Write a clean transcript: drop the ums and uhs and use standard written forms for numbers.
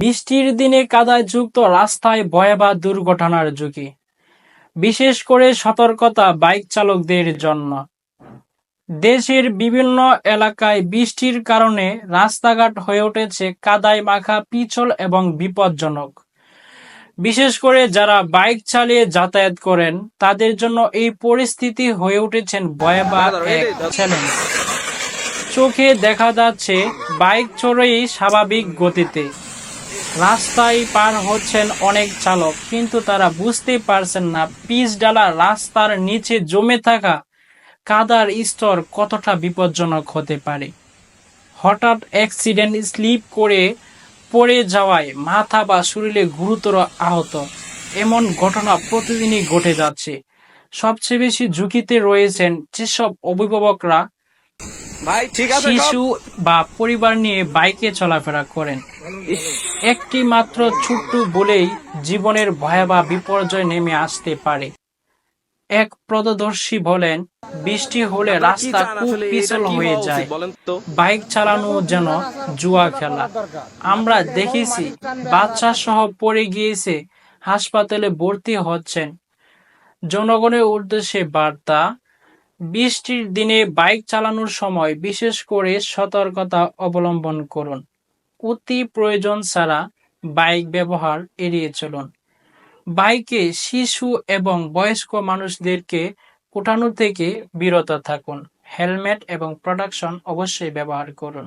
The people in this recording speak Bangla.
বৃষ্টির দিনে কাদায় যুক্ত রাস্তায় ভয়াবহ দুর্ঘটনার ঝুঁকি, বিশেষ করে সতর্কতা বাইক চালকদের জন্য। দেশের বিভিন্ন এলাকায় বৃষ্টির কারণে রাস্তাঘাট হয়ে উঠেছে কাদায় মাখা, পিছল এবং বিপজ্জনক। বিশেষ করে যারা বাইক চালিয়ে যাতায়াত করেন তাদের জন্য এই পরিস্থিতি হয়ে উঠেছেন ভয়াবহ এক চ্যালেঞ্জ। চোখে দেখা যাচ্ছে বাইক চড়েই স্বাভাবিক গতিতে রাস্তায় পার হচ্ছেন অনেক চালক, কিন্তু তারা বুঝতেই পারছেন না পিচ ডালা রাস্তার নিচে জমে থাকা কাদার স্তর কতটা বিপজ্জনক হতে পারে। হঠাৎ অ্যাক্সিডেন্ট, স্লিপ করে পড়ে যাওয়ায় মাথা বা শরীরে গুরুতর আহত, এমন ঘটনা প্রতিদিনই ঘটে যাচ্ছে। সবচেয়ে বেশি ঝুঁকিতে রয়েছেন যেসব অভিভাবকরা শিশু বা পরিবার নিয়ে বাইকে চলাফেরা করেন। একটি মাত্র ছোট্ট বলেই জীবনের ভয়াবহ বিপর্যয় নেমে আসতে পারে। এক পথদর্শী বলেন, বৃষ্টি হলে রাস্তা খুব পিছল হয়ে যায়, বাইক চালানো যেন জুয়া খেলা। আমরা দেখেছি বাচ্চা সহ পড়ে গিয়েছে, হাসপাতালে ভর্তি হচ্ছেন। জনগণের উদ্দেশ্যে বার্তা, বৃষ্টির দিনে বাইক চালানোর সময় বিশেষ করে সতর্কতা অবলম্বন করুন। অতি প্রয়োজন ছাড়া বাইক ব্যবহার এড়িয়ে চলুন। বাইকে শিশু এবং বয়স্ক মানুষদেরকে ওঠানো থেকে বিরত থাকুন। হেলমেট এবং প্রোটেকশন অবশ্যই ব্যবহার করুন।